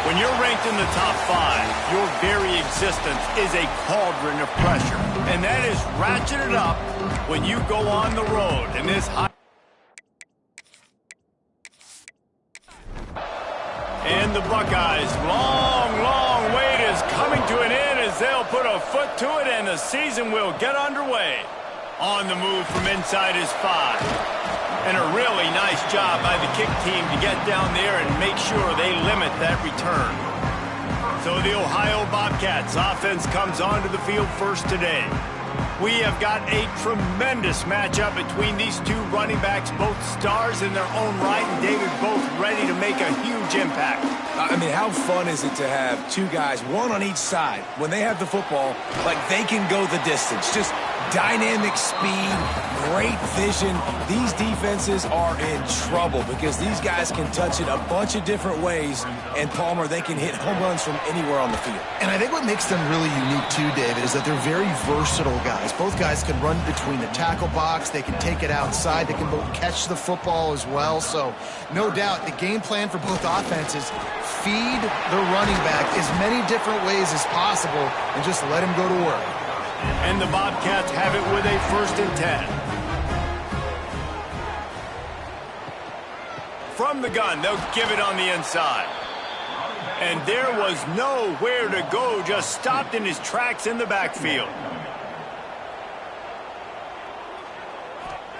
When you're ranked in the top 5, your very existence is a cauldron of pressure. And that is ratcheted up when you go on the road in this high. And the Buckeyes' long wait is coming to an end as they'll put a foot to it and the season will get underway. On the move from inside his 5. And a really nice job by the kick team to get down there and make sure they limit that return. So the Ohio Bobcats offense comes onto the field first today. We have got a tremendous matchup between these two running backs, both stars in their own right, and David, both ready to make a huge impact. I mean, how fun is it to have two guys, one on each side, when they have the football, like they can go the distance. Just dynamic speed, great vision. These defenses are in trouble because these guys can touch it a bunch of different ways, and Palmer, they can hit home runs from anywhere on the field. And I think what makes them really unique too, David, is that they're very versatile guys. Both guys can run between the tackle box, they can take it outside, they can both catch the football as well. So no doubt the game plan for both offenses, feed the running back as many different ways as possible and just let him go to work. And the Bobcats have it with a 1st and 10. From the gun, they'll give it on the inside. And there was nowhere to go, just stopped in his tracks in the backfield.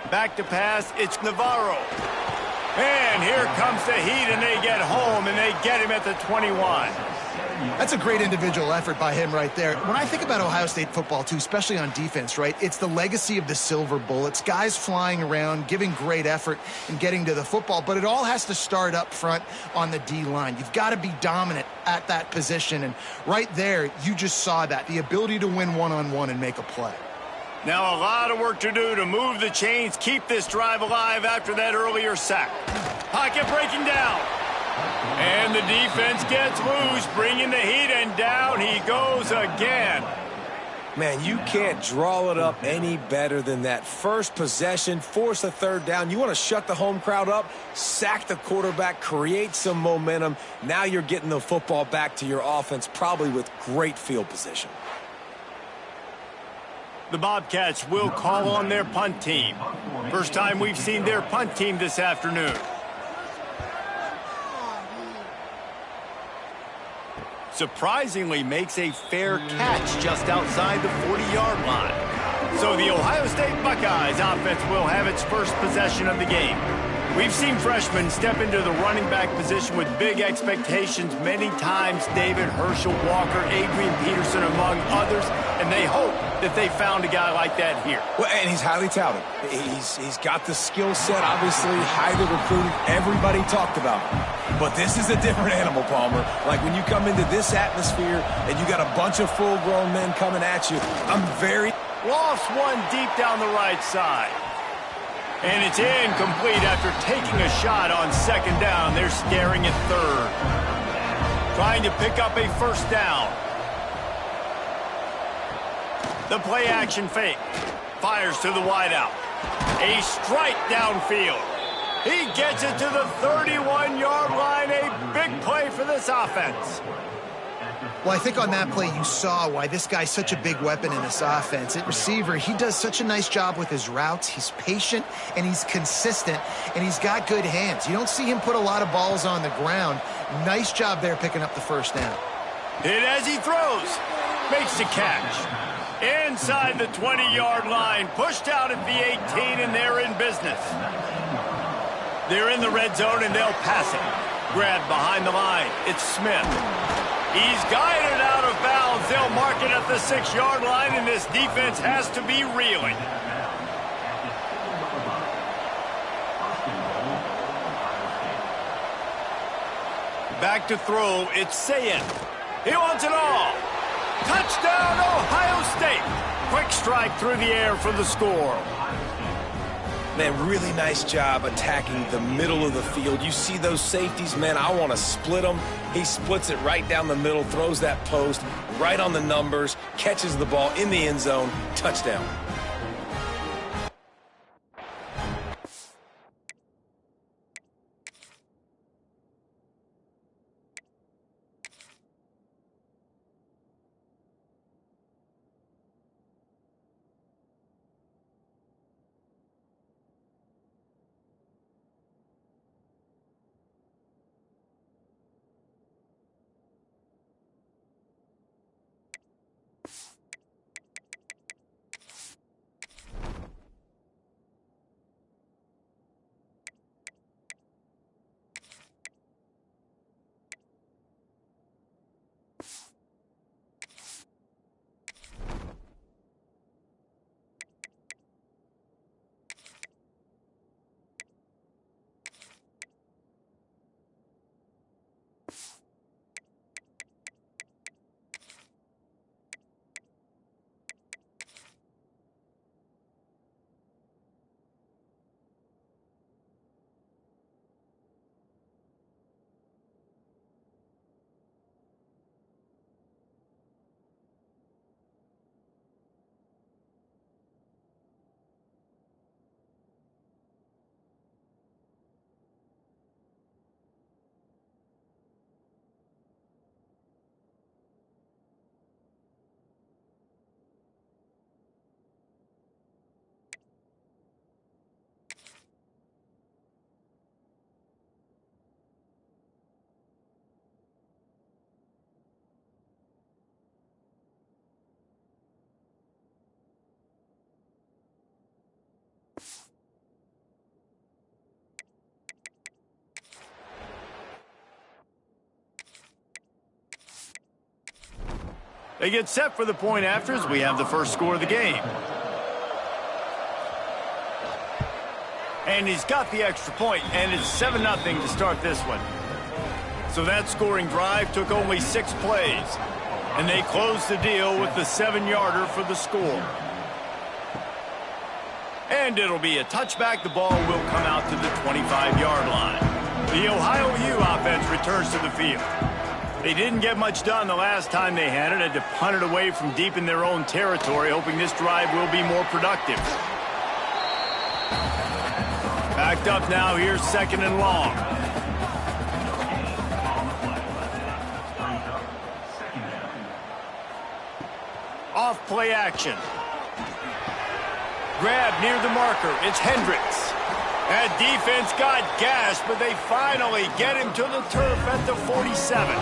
Back to pass, it's Navarro. And here comes the heat, and they get home, and they get him at the 21. That's a great individual effort by him right there. When I think about Ohio State football, too, especially on defense, right, it's the legacy of the Silver Bullets, guys flying around, giving great effort and getting to the football, but it all has to start up front on the D-line. You've got to be dominant at that position, and right there, you just saw that, the ability to win one-on-one and make a play. Now a lot of work to do to move the chains, keep this drive alive after that earlier sack. Pocket breaking down. And the defense gets loose, bringing the heat, and down he goes again. Man, you can't draw it up any better than that. First possession, force a 3rd down. You want to shut the home crowd up, sack the quarterback, create some momentum. Now you're getting the football back to your offense, probably with great field position. The Bobcats will call on their punt team. First time we've seen their punt team this afternoon. Surprisingly makes a fair catch just outside the 40-yard line. So the Ohio State Buckeyes offense will have its first possession of the game. We've seen freshmen step into the running back position with big expectations many times. David, Herschel, Walker, Adrian Peterson, among others, and they hope that they found a guy like that here. Well, and he's highly touted. He's got the skill set, obviously, highly recruited. Everybody talked about him. But this is a different animal, Palmer. Like when you come into this atmosphere and you got a bunch of full-grown men coming at you, I'm very... Lost one deep down the right side. And it's incomplete after taking a shot on 2nd down. They're staring at 3rd. Trying to pick up a 1st down. The play action fake. Fires to the wideout. A strike downfield. He gets it to the 31-yard line. A big play for this offense. Well, I think on that play you saw why this guy's such a big weapon in this offense. At receiver, he does such a nice job with his routes. He's patient, and he's consistent, and he's got good hands. You don't see him put a lot of balls on the ground. Nice job there picking up the 1st down. Hit as he throws. Makes the catch. Inside the 20-yard line. Pushed out at the 18, and they're in business. They're in the red zone, and they'll pass it. Grabbed behind the line. It's Smith. He's guided out of bounds. They'll mark it at the 6-yard line, and this defense has to be reeling. Back to throw, it's Sayin. He wants it all. Touchdown, Ohio State. Quick strike through the air for the score. Man, really nice job attacking the middle of the field. You see those safeties, man, I want to split them. He splits it right down the middle, throws that post, right on the numbers, catches the ball in the end zone, touchdown. They get set for the point after as we have the first score of the game. And he's got the extra point, and it's 7-0 to start this one. So that scoring drive took only 6 plays. And they closed the deal with the 7-yarder for the score. And it'll be a touchback. The ball will come out to the 25-yard line. The Ohio U offense returns to the field. They didn't get much done the last time they had it. Had to punt it away from deep in their own territory, hoping this drive will be more productive. Backed up now. Here's 2nd and long. Off play action. Grab near the marker. It's Hendricks. That defense got gashed, but they finally get him to the turf at the 47.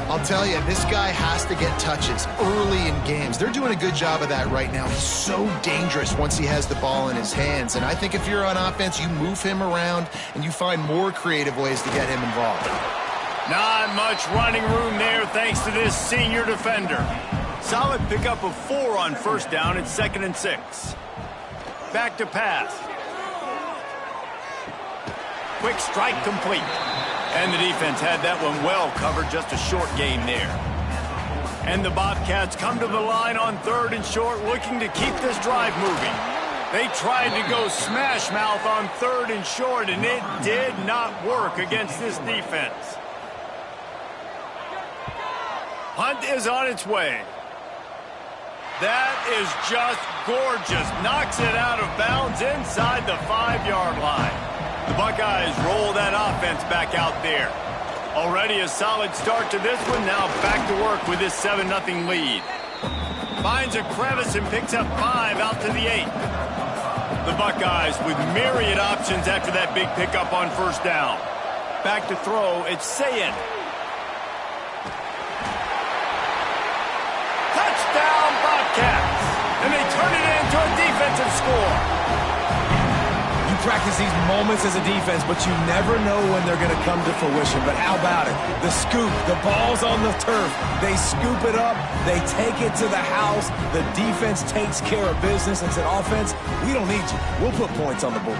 I'll tell you, this guy has to get touches early in games. They're doing a good job of that right now. He's so dangerous once he has the ball in his hands. And I think if you're on offense, you move him around and you find more creative ways to get him involved. Not much running room there thanks to this senior defender. Solid pickup of 4 on first down. It's 2nd and 6. Back to pass. Quick strike complete. And the defense had that one well covered. Just a short game there. And the Bobcats come to the line on 3rd and short, looking to keep this drive moving. They tried to go smash mouth on 3rd and short, and it did not work against this defense. Punt is on its way. That is just gorgeous. Knocks it out of bounds inside the 5-yard line. The Buckeyes roll that offense back out there. Already a solid start to this one. Now back to work with this 7-0 lead. Finds a crevice and picks up 5 out to the 8. The Buckeyes with myriad options after that big pickup on first down. Back to throw. It's Sayin. Touchdown Bobcats. And they turn it into a defensive score. Practice these moments as a defense, but you never know when they're going to come to fruition. But how about it? The scoop, the ball's on the turf. They scoop it up. They take it to the house. The defense takes care of business and said, offense, we don't need you. We'll put points on the board.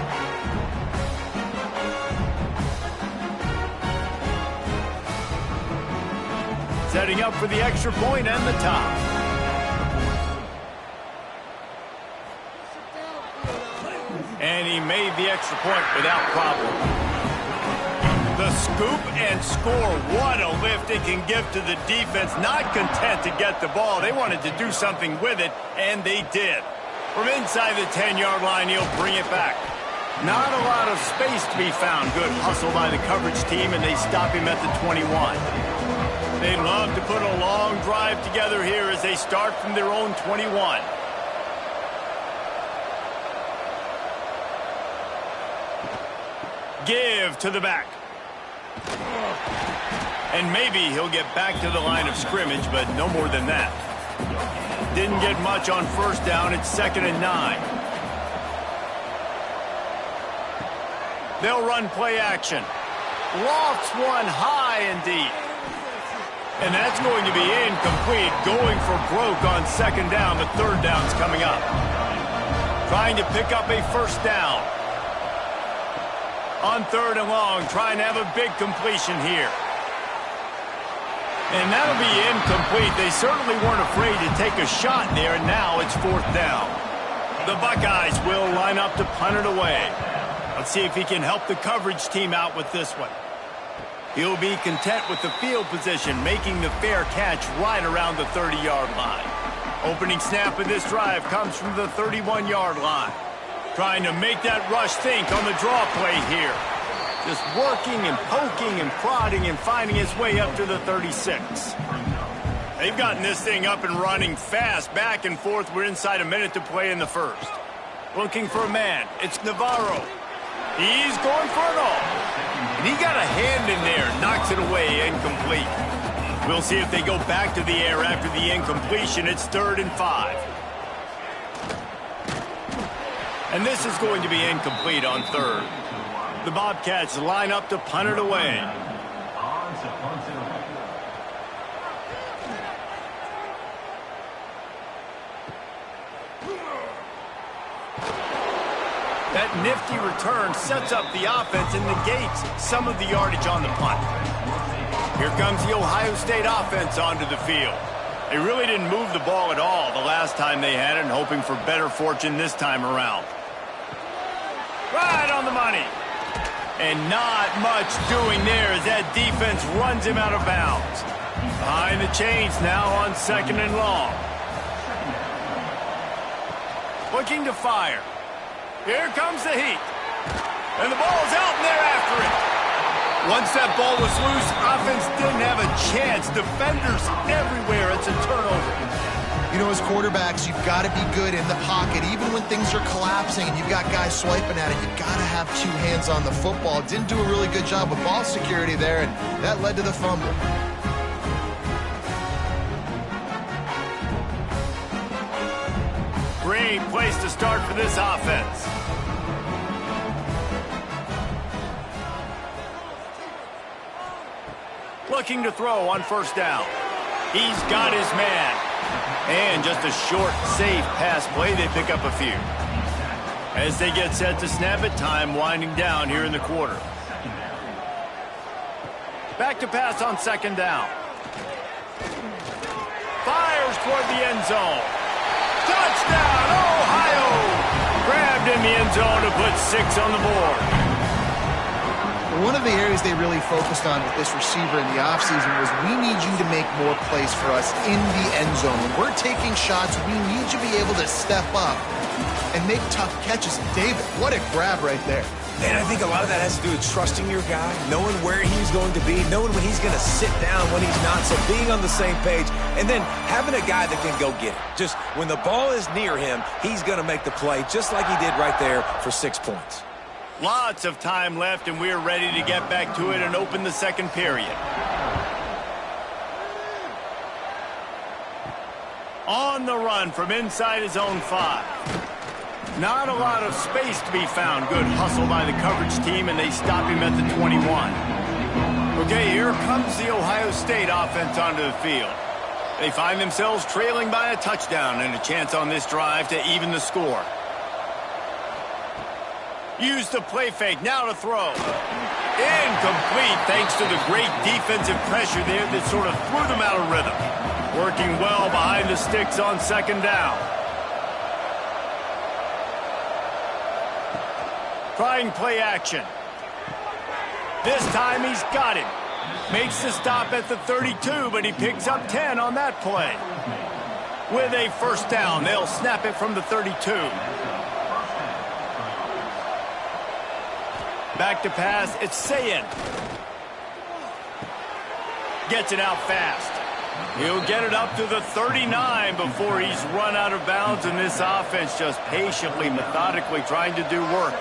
Setting up for the extra point and the top. And he made the extra point without problem. The scoop and score. What a lift it can give to the defense. Not content to get the ball. They wanted to do something with it, and they did. From inside the 10-yard line, he'll bring it back. Not a lot of space to be found. Good hustle by the coverage team, and they stop him at the 21. They love to put a long drive together here as they start from their own 21. Give to the back. And maybe he'll get back to the line of scrimmage, but no more than that. Didn't get much on first down. It's 2nd and 9. They'll run play action. Lofts one high and deep. And that's going to be incomplete. Going for broke on 2nd down. The 3rd down's coming up. Trying to pick up a first down. On 3rd and long, trying to have a big completion here. And that'll be incomplete. They certainly weren't afraid to take a shot there, and now it's 4th down. The Buckeyes will line up to punt it away. Let's see if he can help the coverage team out with this one. He'll be content with the field position, making the fair catch right around the 30-yard line. Opening snap of this drive comes from the 31-yard line. Trying to make that rush think on the draw play here. Just working and poking and prodding and finding his way up to the 36. They've gotten this thing up and running fast, back and forth. We're inside a minute to play in the first. Looking for a man. It's Navarro. He's going for it all. And he got a hand in there. Knocks it away. Incomplete. We'll see if they go back to the air after the incompletion. It's 3rd and 5. And this is going to be incomplete on 3rd. The Bobcats line up to punt it away. That nifty return sets up the offense and negates some of the yardage on the punt. Here comes the Ohio State offense onto the field. They really didn't move the ball at all the last time they had it, and hoping for better fortune this time around. Right on the money. And not much doing there as that defense runs him out of bounds. Behind the chains now on 2nd and long. Looking to fire. Here comes the heat. And the ball's out, and they're after it. Once that ball was loose, offense didn't have a chance. Defenders everywhere. It's a turnover. You know, as quarterbacks, you've got to be good in the pocket. Even when things are collapsing and you've got guys swiping at it, you've got to have two hands on the football. Didn't do a really good job with ball security there, and that led to the fumble. Great place to start for this offense. Looking to throw on 1st down. He's got his man. And just a short, safe pass play. They pick up a few. As they get set to snap it, time winding down here in the quarter. Back to pass on 2nd down. Fires toward the end zone. Touchdown, Ohio! Grabbed in the end zone to put 6 on the board. One of the areas they really focused on with this receiver in the offseason was, we need you to make more plays for us in the end zone. When we're taking shots, we need you to be able to step up and make tough catches. And David, what a grab right there. And I think a lot of that has to do with trusting your guy, knowing where he's going to be, knowing when he's going to sit down, when he's not, so being on the same page, and then having a guy that can go get it. Just when the ball is near him, he's going to make the play, just like he did right there for 6 points. Lots of time left, and we're ready to get back to it and open the 2nd period. On the run from inside his own 5. Not a lot of space to be found. Good hustle by the coverage team, and they stop him at the 21. Okay, here comes the Ohio State offense onto the field. They find themselves trailing by a touchdown and a chance on this drive to even the score. Use the play fake, now to throw. Incomplete thanks to the great defensive pressure there that sort of threw them out of rhythm. Working well behind the sticks on 2nd down. Trying play action. This time he's got him. Makes the stop at the 32, but he picks up 10 on that play. With a 1st down, they'll snap it from the 32. Back to pass, it's Sayin. Gets it out fast. He'll get it up to the 39 before he's run out of bounds, and this offense just patiently, methodically trying to do work.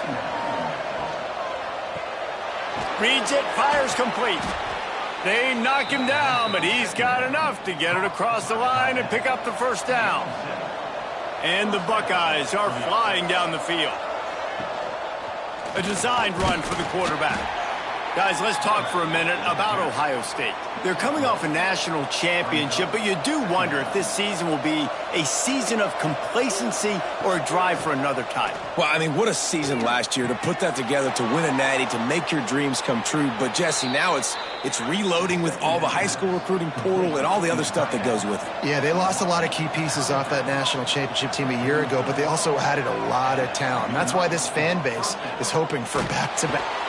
Reads it, fires complete. They knock him down, but he's got enough to get it across the line and pick up the 1st down. And the Buckeyes are flying down the field. A designed run for the quarterback. Guys, let's talk for a minute about Ohio State. They're coming off a national championship, but you do wonder if this season will be a season of complacency or a drive for another title. Well, I mean, what a season last year to put that together, to win a natty, to make your dreams come true. But, Jesse, now it's reloading with all the high school recruiting portal and all the other stuff that goes with it. Yeah, they lost a lot of key pieces off that national championship team a year ago, but they also added a lot of talent. That's why this fan base is hoping for back-to-back.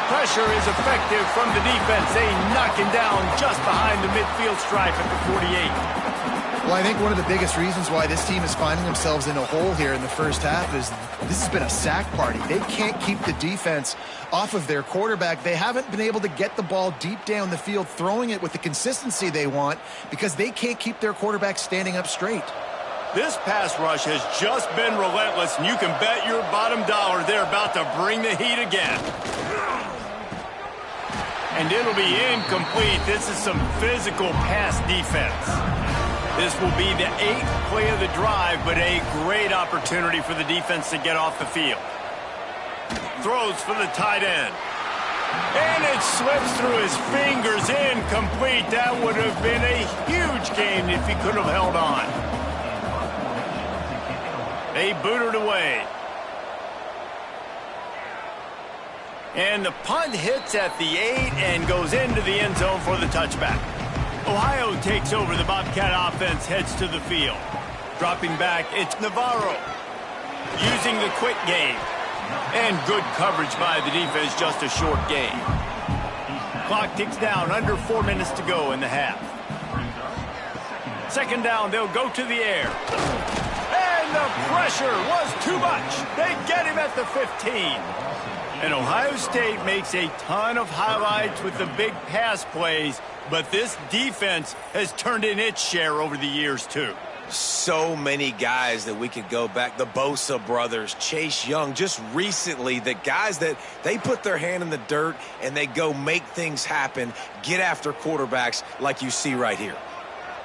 Pressure is effective from the defense. They knock him down just behind the midfield stripe at the 48. Well, I think one of the biggest reasons why this team is finding themselves in a hole here in the first half is this has been a sack party. They can't keep the defense off of their quarterback. They haven't been able to get the ball deep down the field, throwing it with the consistency they want, because they can't keep their quarterback standing up straight. This pass rush has just been relentless, and you can bet your bottom dollar they're about to bring the heat again. And it'll be incomplete. This is some physical pass defense. This will be the 8th play of the drive, but a great opportunity for the defense to get off the field. Throws for the tight end. And it slips through his fingers. Incomplete. That would have been a huge gain if he could have held on. They boot it away. And the punt hits at the 8 and goes into the end zone for the touchback. Ohio takes over. The Bobcat offense heads to the field. Dropping back, it's Navarro. Using the quick game. And good coverage by the defense, just a short gain. Clock ticks down, under 4 minutes to go in the half. Second down, they'll go to the air. And the pressure was too much. They get him at the 15. And Ohio State makes a ton of highlights with the big pass plays, but this defense has turned in its share over the years, too. So many guys that we could go back. The Bosa brothers, Chase Young, just recently, the guys that they put their hand in the dirt and they go make things happen, get after quarterbacks like you see right here.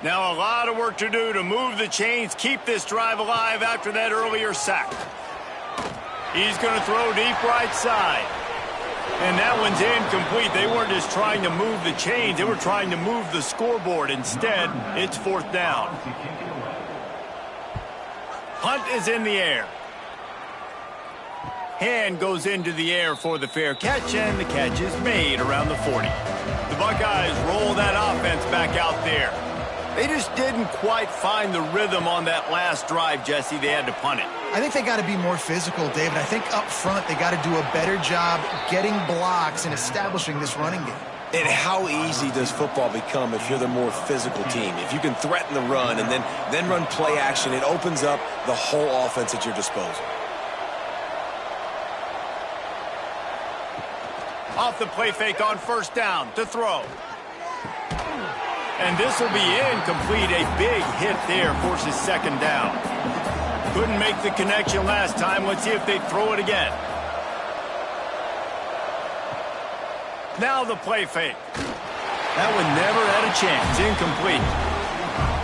Now a lot of work to do to move the chains, keep this drive alive after that earlier sack. He's going to throw deep right side. And that one's incomplete. They weren't just trying to move the chains. They were trying to move the scoreboard. Instead, it's fourth down. Punt is in the air. Hand goes into the air for the fair catch, and the catch is made around the 40. The Buckeyes roll that offense back out there. They just didn't quite find the rhythm on that last drive, Jesse. They had to punt it. I think they got to be more physical, David. I think up front they got to do a better job getting blocks and establishing this running game. And how easy does football become if you're the more physical team? If you can threaten the run and then run play action, it opens up the whole offense at your disposal. Off the play fake on first down to throw. And this will be incomplete. A big hit there forces second down. Couldn't make the connection last time. Let's see if they throw it again. Now the play fake. That one never had a chance. Incomplete.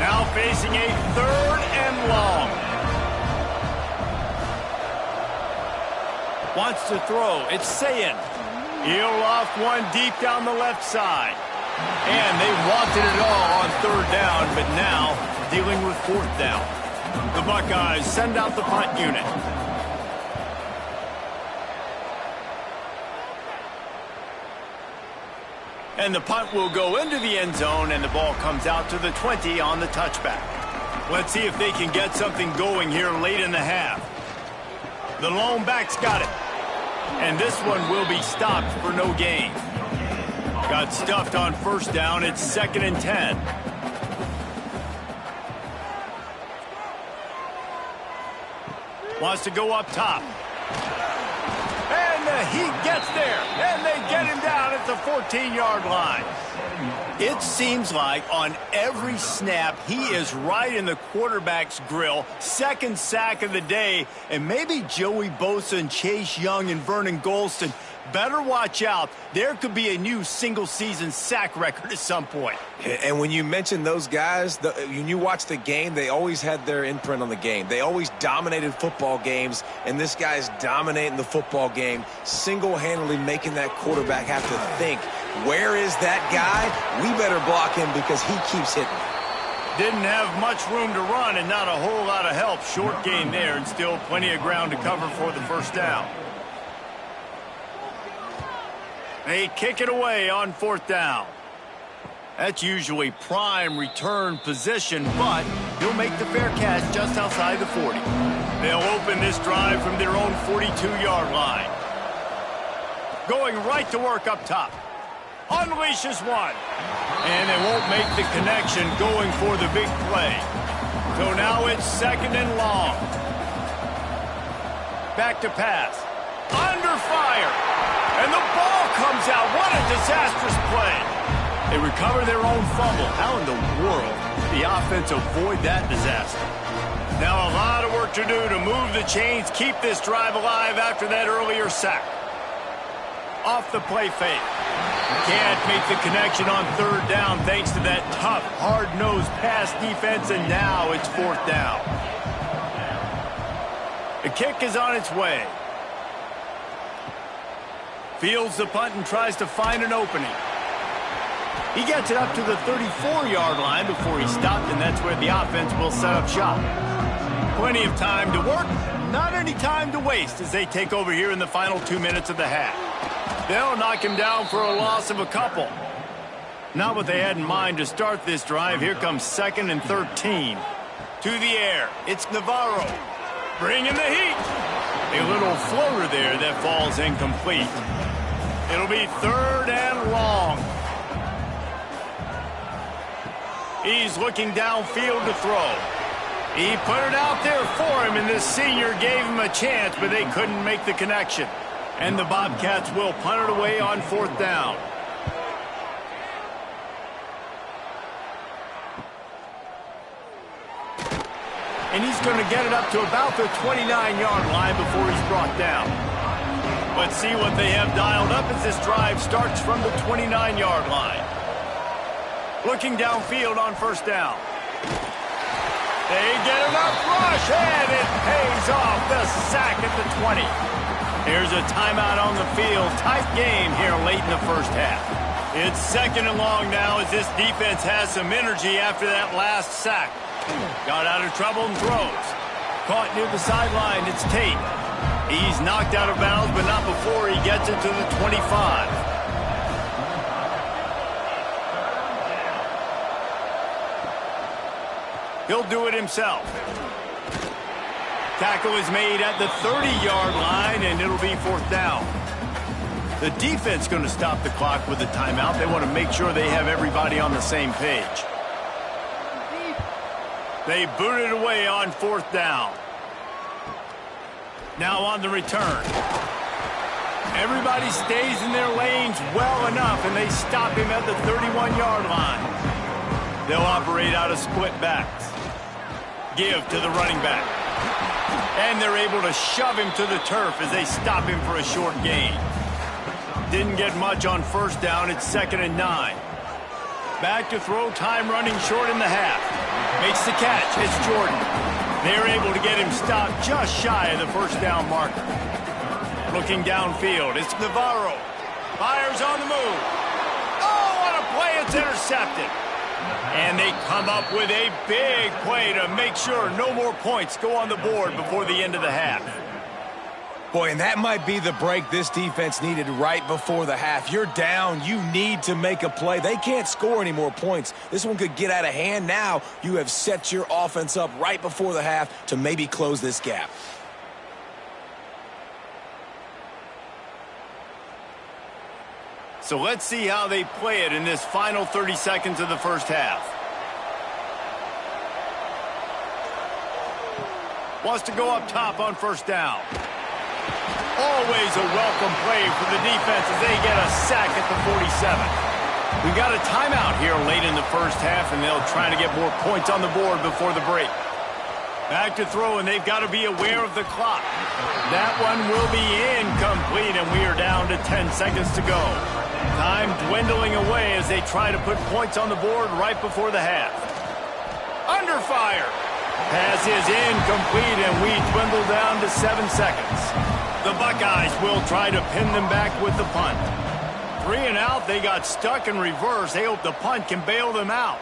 Now facing a third and long. Wants to throw. It's Sayin. He'll loft one deep down the left side. And they wanted it all on third down, but now dealing with fourth down. The Buckeyes send out the punt unit. And the punt will go into the end zone, and the ball comes out to the 20 on the touchback. Let's see if they can get something going here late in the half. The lone back's got it. And this one will be stopped for no gain. Got stuffed on first down. It's 2nd and 10. Wants to go up top. And he gets there. And they get him down at the 14-yard line. It seems like on every snap, he is right in the quarterback's grill. Second sack of the day. And maybe Joey Bosa and Chase Young and Vernon Golston better watch out. There could be a new single-season sack record at some point. And when you mention those guys, when you watch the game, they always had their imprint on the game. They always dominated football games, and this guy's dominating the football game, single-handedly making that quarterback have to think, where is that guy? We better block him because he keeps hitting. Didn't have much room to run and not a whole lot of help. Short gain there and still plenty of ground to cover for the first down. They kick it away on fourth down. That's usually prime return position, but he'll make the fair catch just outside the 40. They'll open this drive from their own 42-yard line. Going right to work up top. Unleashes one. And they won't make the connection going for the big play. So now it's 2nd and long. Back to pass. Under fire. And the ball comes out. What a disastrous play. They recover their own fumble. How in the world did the offense avoid that disaster? Now a lot of work to do to move the chains, keep this drive alive after that earlier sack. Off the play fake. Can't make the connection on third down thanks to that tough, hard-nosed pass defense, and now it's fourth down. The kick is on its way. Fields the punt and tries to find an opening. He gets it up to the 34-yard line before he stopped, and that's where the offense will set up shop. Plenty of time to work, not any time to waste as they take over here in the final 2 minutes of the half. They'll knock him down for a loss of a couple. Not what they had in mind to start this drive. Here comes 2nd and 13. To the air, it's Navarro. Bringing the heat. A little floater there that falls incomplete. It'll be 3rd and long. He's looking downfield to throw. He put it out there for him, and this senior gave him a chance, but they couldn't make the connection. And the Bobcats will punt it away on 4th down. And he's going to get it up to about the 29-yard line before he's brought down. Let's see what they have dialed up as this drive starts from the 29-yard line. Looking downfield on 1st down. They get enough rush, and it pays off. The sack at the 20. Here's a timeout on the field. Tight game here late in the 1st half. It's 2nd and long now as this defense has some energy after that last sack. Got out of trouble and throws. Caught near the sideline. It's Tate. He's knocked out of bounds, but not before he gets it to the 25. He'll do it himself. Tackle is made at the 30-yard line, and it'll be 4th down. The defense going to stop the clock with a timeout. They want to make sure they have everybody on the same page. They boot it away on 4th down. Now on the return. Everybody stays in their lanes well enough, and they stop him at the 31-yard line. They'll operate out of split backs. Give to the running back. And they're able to shove him to the turf as they stop him for a short gain. Didn't get much on 1st down. It's 2nd and 9. Back to throw, time running short in the half. Makes the catch. It's Jordan. They're able to get him stopped just shy of the 1st down marker. Looking downfield, it's Navarro. Fires on the move. Oh, what a play. It's intercepted. And they come up with a big play to make sure no more points go on the board before the end of the half. Boy, and that might be the break this defense needed right before the half. You're down. You need to make a play. They can't score any more points. This one could get out of hand. Now you have set your offense up right before the half to maybe close this gap. So let's see how they play it in this final 30 seconds of the 1st half. Wants to go up top on 1st down. Always a welcome play for the defense as they get a sack at the 47. We've got a timeout here late in the 1st half, and they'll try to get more points on the board before the break. Back to throw, and they've got to be aware of the clock. That one will be incomplete, and we are down to 10 seconds to go. Time dwindling away as they try to put points on the board right before the half. Under fire. Pass is incomplete, and we dwindle down to 7 seconds. The Buckeyes will try to pin them back with the punt. 3 and out, they got stuck in reverse. They hope the punt can bail them out.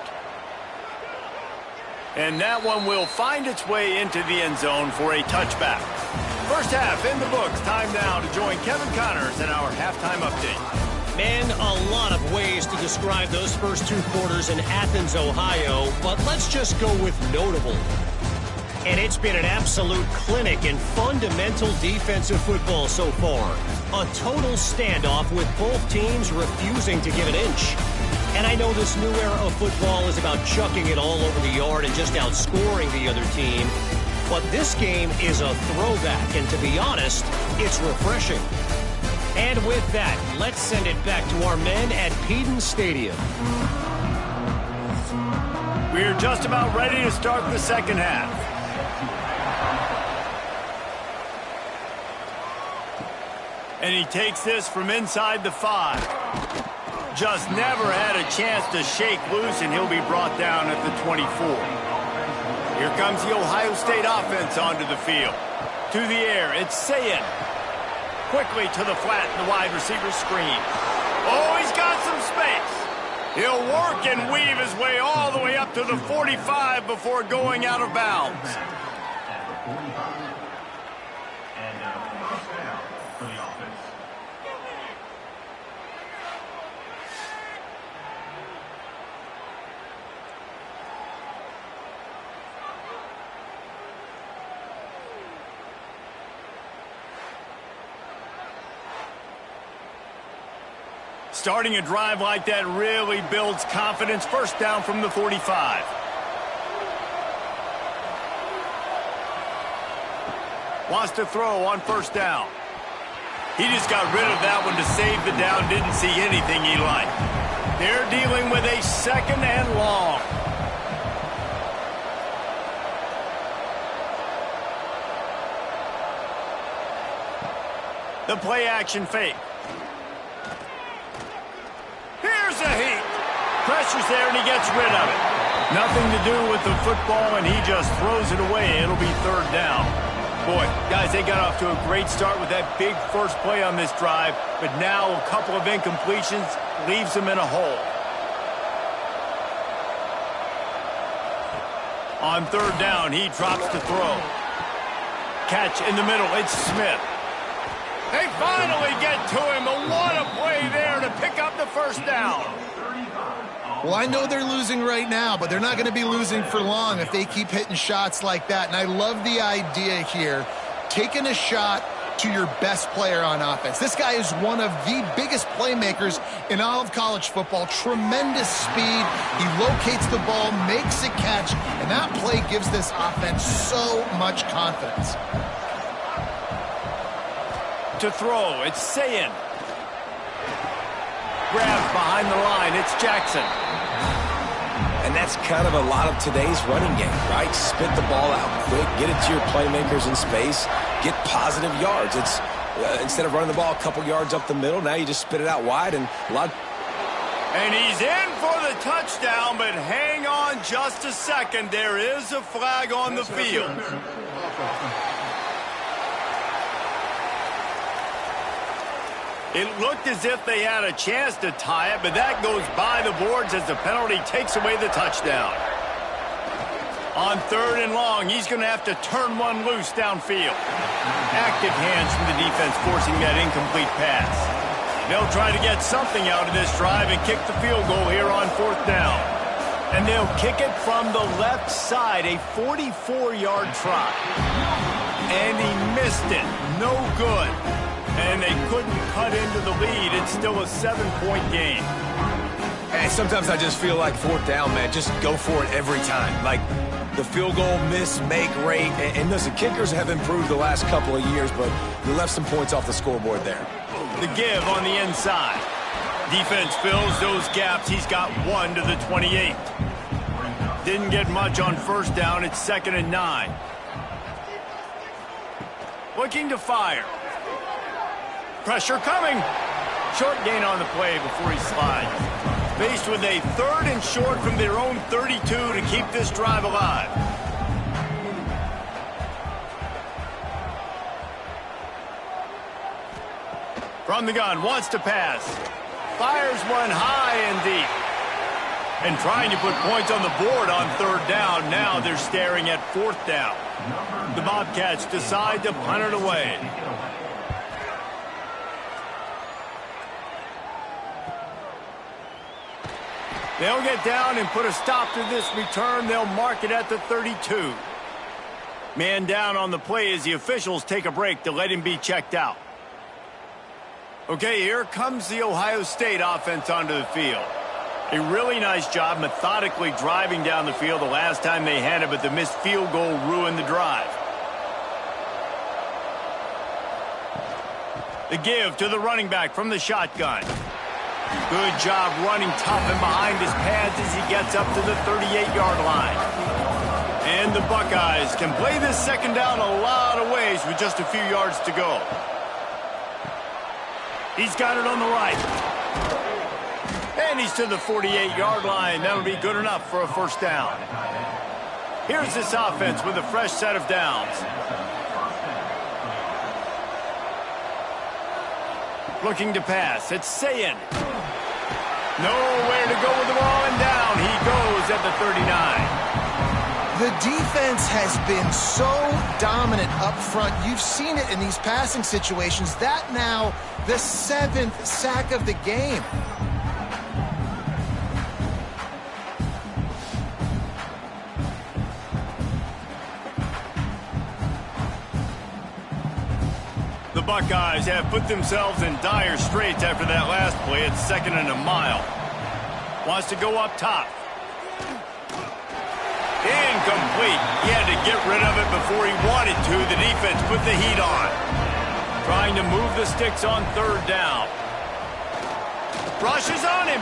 And that one will find its way into the end zone for a touchback. 1st half in the books. Time now to join Kevin Connors in our halftime update. Man, a lot of ways to describe those first 2 quarters in Athens, Ohio, but let's just go with notable. And it's been an absolute clinic in fundamental defensive football so far. A total standoff with both teams refusing to give an inch. And I know this new era of football is about chucking it all over the yard and just outscoring the other team. But this game is a throwback, and to be honest, it's refreshing. And with that, let's send it back to our men at Peden Stadium. We're just about ready to start the 2nd half. And he takes this from inside the 5. Just never had a chance to shake loose, and he'll be brought down at the 24. Here comes the Ohio State offense onto the field. To the air, it's Sayin. Quickly to the flat, the wide receiver screen. Oh, he's got some space. He'll work and weave his way all the way up to the 45 before going out of bounds. Starting a drive like that really builds confidence. First down from the 45. Wants to throw on first down. He just got rid of that one to save the down. Didn't see anything he liked. They're dealing with a second and long. The play action fake. Here's a heat. Pressure's there and he gets rid of it. Nothing to do with the football and he just throws it away. It'll be third down. Boy, guys, they got off to a great start with that big first play on this drive, but now a couple of incompletions leaves them in a hole. On third down, he drops to throw. Catch in the middle, it's Smith. They finally get to him, and what a play there to pick up the first down. Well, I know they're losing right now, but they're not going to be losing for long if they keep hitting shots like that. And I love the idea here, taking a shot to your best player on offense. This guy is one of the biggest playmakers in all of college football. Tremendous speed. He locates the ball, makes a catch, and that play gives this offense so much confidence. To throw, it's Sayin. Grabs behind the line, it's Jackson. And that's kind of a lot of today's running game, right? Spit the ball out quick, get it to your playmakers in space, get positive yards. It's instead of running the ball a couple yards up the middle, now you just spit it out wide and a lot. And he's in for the touchdown, but hang on just a second. There is a flag on the field. It looked as if they had a chance to tie it, but that goes by the boards as the penalty takes away the touchdown. On third and long, he's going to have to turn one loose downfield. Active hands from the defense forcing that incomplete pass. They'll try to get something out of this drive and kick the field goal here on fourth down. And they'll kick it from the left side, a 44-yard try. And he missed it. No good. And they couldn't cut into the lead. It's still a 7-point game. And sometimes I just feel like fourth down, man, just go for it every time. Like the field goal miss, make rate. And listen, kickers have improved the last couple of years, but you left some points off the scoreboard there. The give on the inside. Defense fills those gaps. He's got one to the 28. Didn't get much on first down. It's 2nd and 9. Looking to fire. Pressure coming. Short gain on the play before he slides. Faced with a 3rd and short from their own 32 to keep this drive alive. From the gun, wants to pass. Fires one high and deep. And trying to put points on the board on third down. Now they're staring at fourth down. The Bobcats decide to punt it away. They'll get down and put a stop to this return. They'll mark it at the 32. Man down on the play as the officials take a break to let him be checked out. Okay, here comes the Ohio State offense onto the field. A really nice job methodically driving down the field the last time they had it, but the missed field goal ruined the drive. The give to the running back from the shotgun. Good job running tough and behind his pads as he gets up to the 38-yard line. And the Buckeyes can play this second down a lot of ways with just a few yards to go. He's got it on the right. And he's to the 48-yard line. That'll be good enough for a first down. Here's this offense with a fresh set of downs. Looking to pass. It's Sayin. Nowhere to go with the ball, and down he goes at the 39. The defense has been so dominant up front. You've seen it in these passing situations. That now the 7th sack of the game. The Buckeyes have put themselves in dire straits after that last play. It's 2nd and a mile. Wants to go up top. Incomplete. He had to get rid of it before he wanted to. The defense put the heat on. Trying to move the sticks on 3rd down. Rushes on him.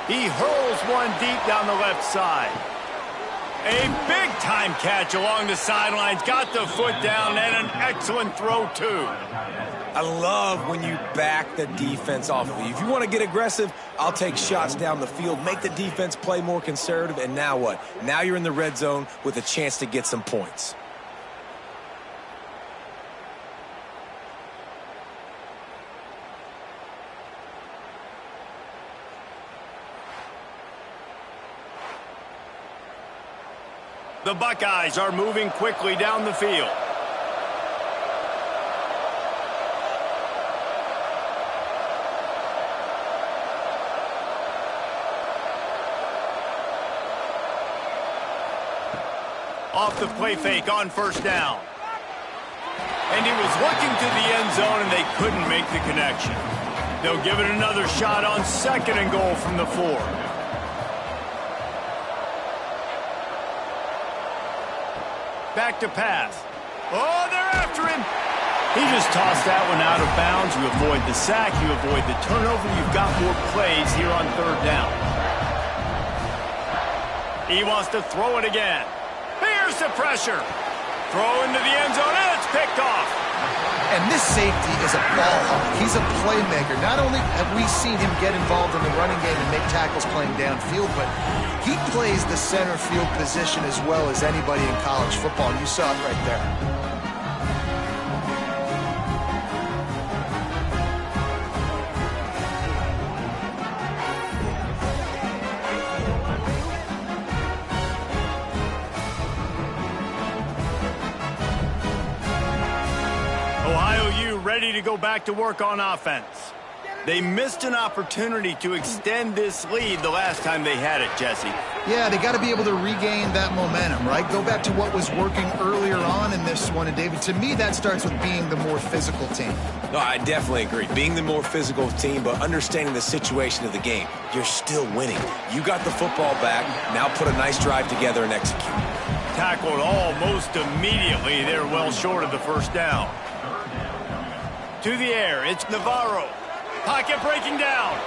He hurls one deep down the left side. A big-time catch along the sidelines. Got the foot down and an excellent throw, too. I love when you back the defense off of you. If you want to get aggressive, I'll take shots down the field, make the defense play more conservative, and now what? Now you're in the red zone with a chance to get some points. The Buckeyes are moving quickly down the field. Off the play fake on 1st down. And he was looking to the end zone, and they couldn't make the connection. They'll give it another shot on 2nd and goal from the 4. Back to pass. Oh, they're after him. He just tossed that one out of bounds. You avoid the sack. You avoid the turnover. You've got more plays here on 3rd down. He wants to throw it again. Here's the pressure. Throw into the end zone, and it's picked off. And this safety is a ball hawk. He's a playmaker. Not only have we seen him get involved in the running game and make tackles playing downfield, but he plays the center field position as well as anybody in college football. You saw it right there. Ready to go back to work on offense. They missed an opportunity to extend this lead the last time they had it, Jesse. Yeah, they got to be able to regain that momentum, right? Go back to what was working earlier on in this one. And, David, to me, that starts with being the more physical team. No, I definitely agree. Being the more physical team, but understanding the situation of the game. You're still winning. You got the football back. Now put a nice drive together and execute. Tackled almost immediately. They're well short of the 1st down. To the air, it's Navarro. Pocket breaking down.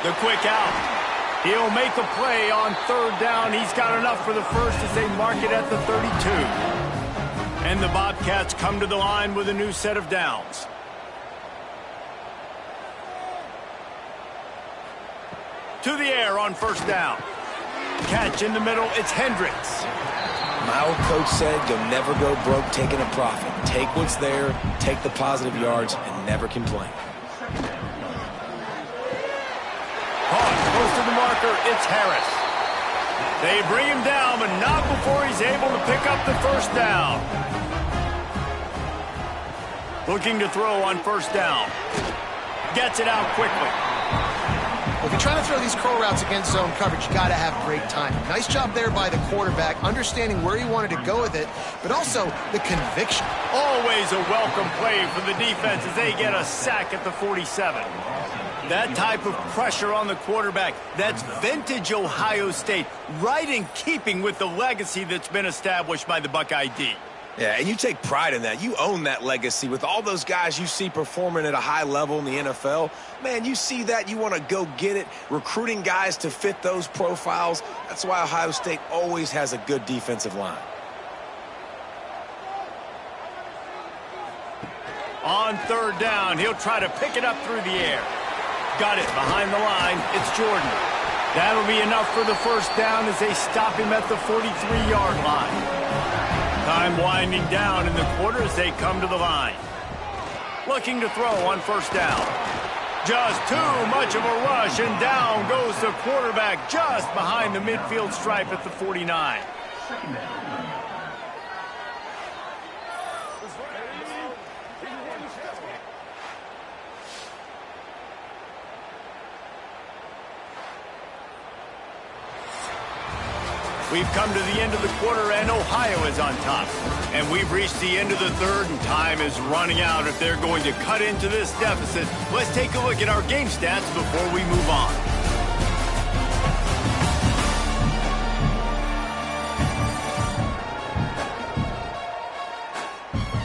The quick out. He'll make a play on 3rd down. He's got enough for the 1st as they mark it at the 32. And the Bobcats come to the line with a new set of downs. To the air on 1st down. Catch in the middle, it's Hendricks. My old coach said you'll never go broke taking a profit. Take what's there, take the positive yards, and never complain. Caught close to the marker, it's Harris. They bring him down, but not before he's able to pick up the 1st down. Looking to throw on 1st down. Gets it out quickly. If you're trying to throw these curl routes against zone coverage, you got to have great timing. Nice job there by the quarterback, understanding where he wanted to go with it, but also the conviction. Always a welcome play for the defense as they get a sack at the 47. That type of pressure on the quarterback, that's vintage Ohio State, right in keeping with the legacy that's been established by the Buckeye D. Yeah, and you take pride in that. You own that legacy with all those guys you see performing at a high level in the NFL. Man, you see that, you want to go get it, recruiting guys to fit those profiles. That's why Ohio State always has a good defensive line. On 3rd down, he'll try to pick it up through the air. Got it behind the line. It's Jordan. That'll be enough for the 1st down as they stop him at the 43-yard line. Time winding down in the quarter as they come to the line. Looking to throw on 1st down. Just too much of a rush, and down goes the quarterback just behind the midfield stripe at the 49. We've come to the end of the quarter, and Ohio is on top. And we've reached the end of the third, and time is running out if they're going to cut into this deficit. Let's take a look at our game stats before we move on.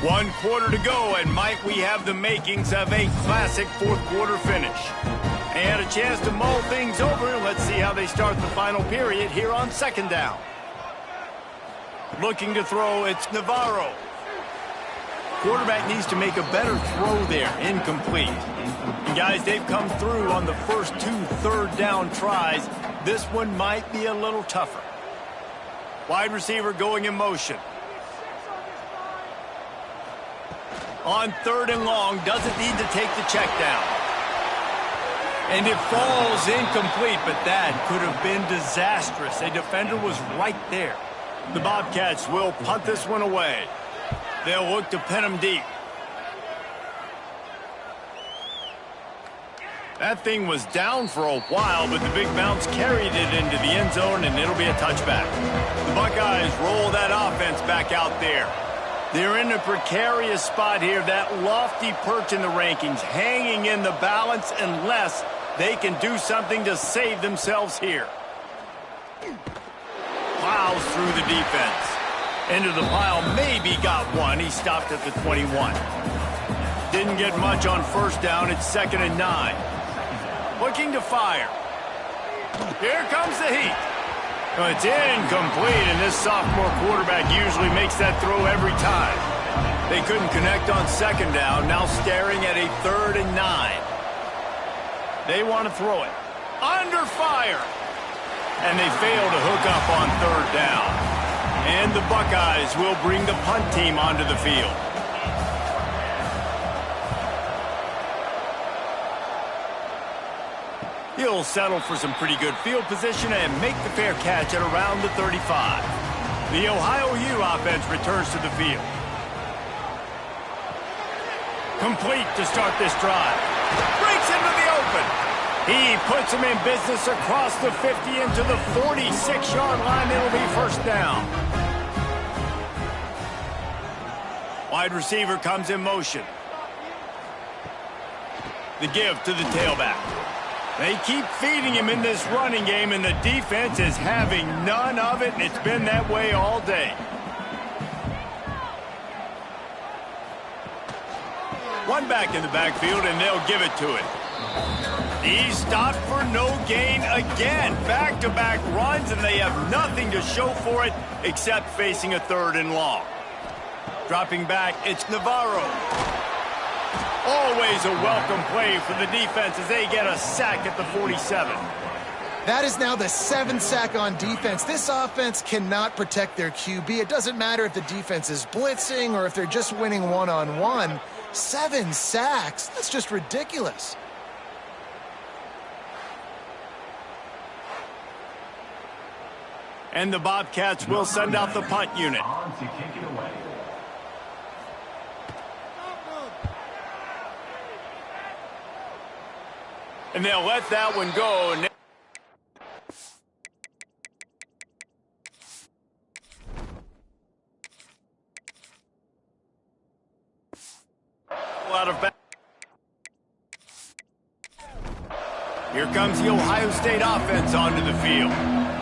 One quarter to go, and might we have the makings of a classic fourth quarter finish. And a chance to mull things over. Let's see how they start the final period here on second down. Looking to throw, it's Navarro. Quarterback needs to make a better throw there. Incomplete. And guys, they've come through on the first 2 third down tries. This one might be a little tougher. Wide receiver going in motion. On third and long, doesn't need to take the check down. And it falls incomplete, but that could have been disastrous. A defender was right there. The Bobcats will punt this one away. They'll look to pin him deep. That thing was down for a while, but the big bounce carried it into the end zone, and it'll be a touchback. The Buckeyes roll that offense back out there. They're in a precarious spot here, that lofty perch in the rankings, hanging in the balance unless they can do something to save themselves here. Plows through the defense. Into the pile, maybe got one. He stopped at the 21. Didn't get much on first down. It's 2nd and 9. Looking to fire. Here comes the heat. It's incomplete, and this sophomore quarterback usually makes that throw every time. They couldn't connect on second down, now staring at a 3rd and 9. They want to throw it. Under fire. And they fail to hook up on 3rd down. And the Buckeyes will bring the punt team onto the field. He'll settle for some pretty good field position and make the fair catch at around the 35. The Ohio U offense returns to the field. Complete to start this drive. Breaks into the open. He puts him in business across the 50 into the 46-yard line. It'll be first down. Wide receiver comes in motion. The give to the tailback. They keep feeding him in this running game, and the defense is having none of it, and it's been that way all day. One back in the backfield, and they'll give it to it. He's stopped for no gain again. Back-to-back runs, and they have nothing to show for it except facing a 3rd and long. Dropping back, it's Navarro. Always a welcome play for the defense as they get a sack at the 47. That is now the 7th sack on defense. This offense cannot protect their QB. It doesn't matter if the defense is blitzing or if they're just winning one-on-one. 7 sacks, that's just ridiculous. And the Bobcats will send out the punt unit. And they'll let that one go. Out of back. Here comes the Ohio State offense onto the field.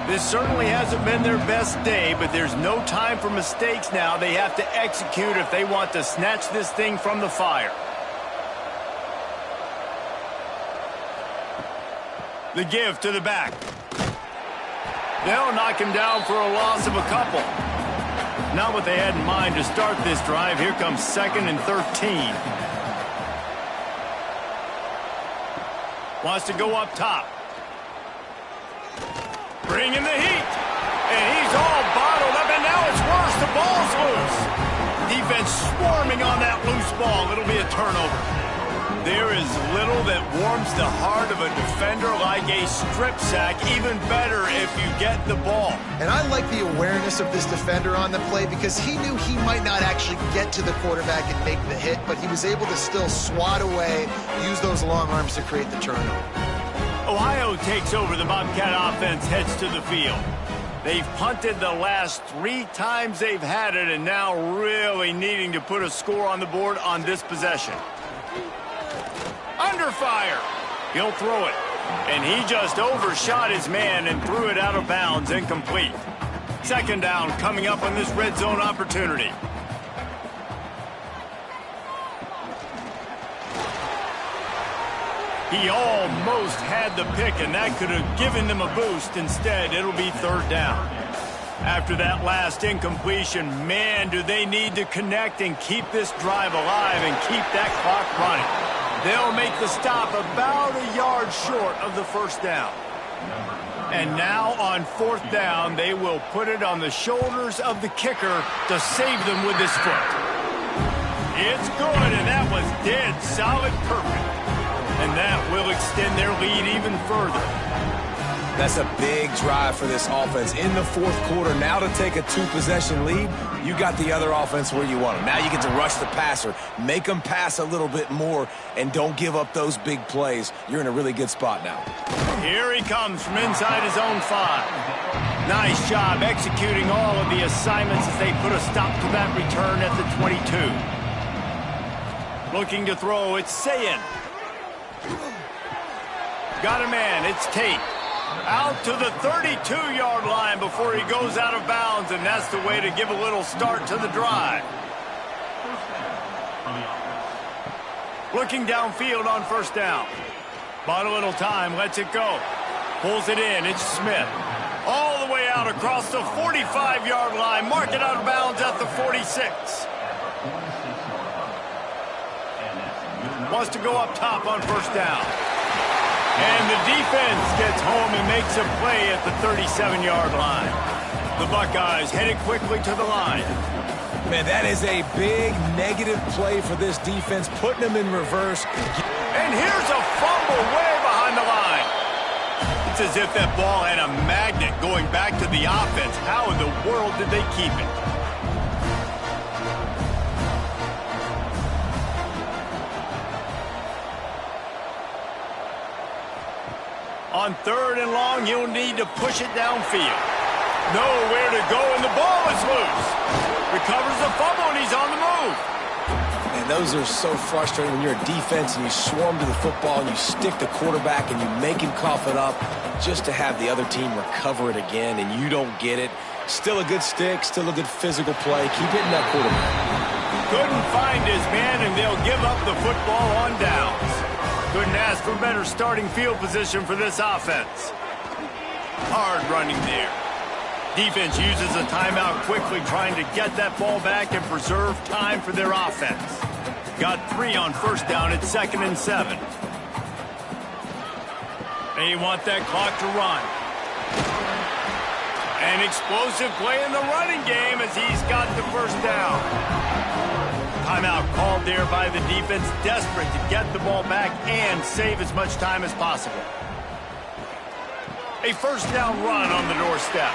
This certainly hasn't been their best day, but there's no time for mistakes now. They have to execute if they want to snatch this thing from the fire. The give to the back. They'll knock him down for a loss of a couple. Not what they had in mind to start this drive. Here comes 2nd and 13. Wants to go up top. Bringing the heat. And he's all bottled up, and now it's worse. The ball's loose. Defense swarming on that loose ball. It'll be a turnover. There is little that warms the heart of a defender like a strip sack. Even better if you get the ball. And I like the awareness of this defender on the play because he knew he might not actually get to the quarterback and make the hit, but he was able to still swat away, use those long arms to create the turnover. Ohio takes over. The Bobcat offense heads to the field. They've punted the last 3 times they've had it, and now really needing to put a score on the board on this possession. Under fire. He'll throw it. And he just overshot his man and threw it out of bounds, incomplete. Second down coming up on this red zone opportunity. He almost had the pick, and that could have given them a boost. Instead, it'll be third down. After that last incompletion, man, do they need to connect and keep this drive alive and keep that clock running. They'll make the stop about a yard short of the first down. And now on fourth down, they will put it on the shoulders of the kicker to save them with his foot. It's good, and that was dead solid perfect. And that will extend their lead even further. That's a big drive for this offense in the fourth quarter. Now to take a 2-possession lead, you got the other offense where you want them. Now you get to rush the passer, make them pass a little bit more, and don't give up those big plays. You're in a really good spot now. Here he comes from inside his own 5. Nice job executing all of the assignments as they put a stop to that return at the 22. Looking to throw, it's Sayin. Got a man, it's Tate. Out to the 32-yard line before he goes out of bounds, and that's the way to give a little start to the drive. Looking downfield on first down. Bought a little time, lets it go. Pulls it in, it's Smith. All the way out across the 45-yard line. Mark it out of bounds at the 46. Wants to go up top on first down. And the defense gets home and makes a play at the 37-yard line. The Buckeyes headed quickly to the line. Man, that is a big negative play for this defense, putting them in reverse. And here's a fumble way behind the line. It's as if that ball had a magnet going back to the offense. How in the world did they keep it? On third and long, you'll need to push it downfield. Nowhere to go, and the ball is loose. Recovers the fumble, and he's on the move. And those are so frustrating when you're a defense and you swarm to the football and you stick the quarterback and you make him cough it up just to have the other team recover it again, and you don't get it. Still a good stick, still a good physical play. Keep hitting that quarterback. Couldn't find his man, and they'll give up the football on downs. Couldn't ask for better starting field position for this offense. Hard running there. Defense uses a timeout quickly, trying to get that ball back and preserve time for their offense. Got 3 on first down at 2nd and 7. They want that clock to run. An explosive play in the running game as he's got the first down. Timeout called there by the defense, desperate to get the ball back and save as much time as possible. A first down run on the doorstep.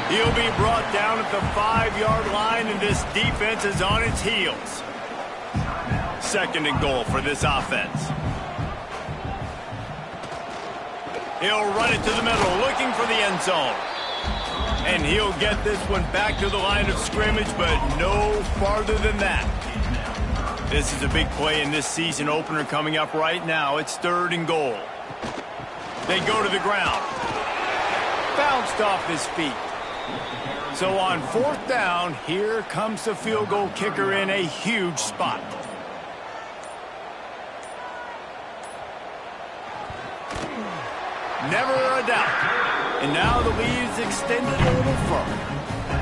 He'll be brought down at the 5-yard line, and this defense is on its heels. 2nd and goal for this offense. He'll run it to the middle, looking for the end zone. And he'll get this one back to the line of scrimmage, but no farther than that. This is a big play in this season opener coming up right now. It's 3rd and goal. They go to the ground. Bounced off his feet. So on 4th down, here comes the field goal kicker in a huge spot. Never a doubt. And now the lead is extended a little further.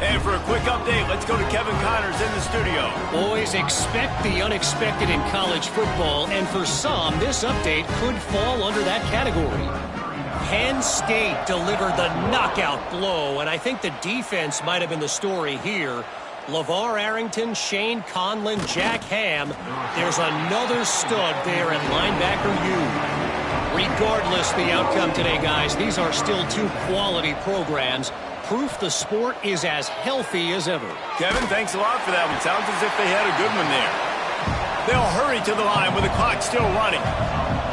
And for a quick update, let's go to Kevin Connors in the studio. Boys, expect the unexpected in college football, and for some, this update could fall under that category. Penn State delivered the knockout blow, and I think the defense might have been the story here. LeVar Arrington, Shane Conlon, Jack Ham. There's another stud there at linebacker U. Regardless the outcome today, guys, these are still 2 quality programs. Proof the sport is as healthy as ever. Kevin, thanks a lot for that one. Sounds as if they had a good one there. They'll hurry to the line with the clock still running.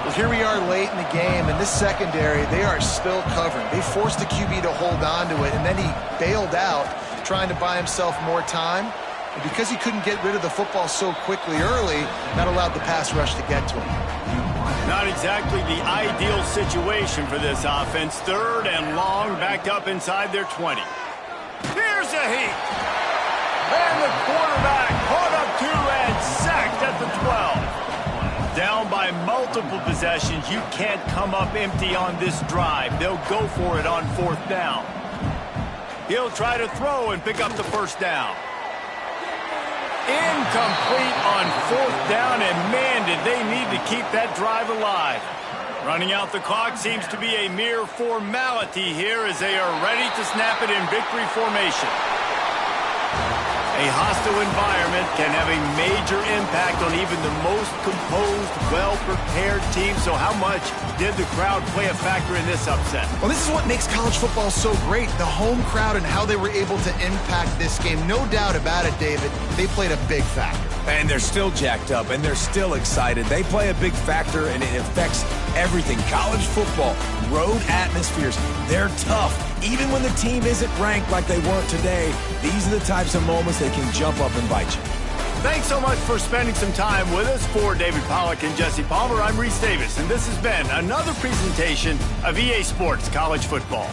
The here we are late in the game, and this secondary, they are still covering. They forced the QB to hold on to it, and then he bailed out, trying to buy himself more time. And because he couldn't get rid of the football so quickly early, that allowed the pass rush to get to him. Not exactly the ideal situation for this offense. 3rd and long, backed up inside their 20. Here's a heat. And the quarterback caught up to and sacked at the 12. Down by multiple possessions. You can't come up empty on this drive. They'll go for it on 4th down. He'll try to throw and pick up the 1st down. Incomplete on 4th down, and man, did they need to keep that drive alive. Running out the clock seems to be a mere formality here as they are ready to snap it in victory formation. A hostile environment can have a major impact on even the most composed, well-prepared team. So how much did the crowd play a factor in this upset? Well, this is what makes college football so great, the home crowd and how they were able to impact this game. No doubt about it, David. They played a big factor. And they're still jacked up, and they're still excited. They play a big factor, and it affects everything. College football, road atmospheres, they're tough. Even when the team isn't ranked like they weren't today, these are the types of moments they can jump up and bite you. Thanks so much for spending some time with us. For David Pollack and Jesse Palmer, I'm Reese Davis, and this has been another presentation of EA Sports College Football.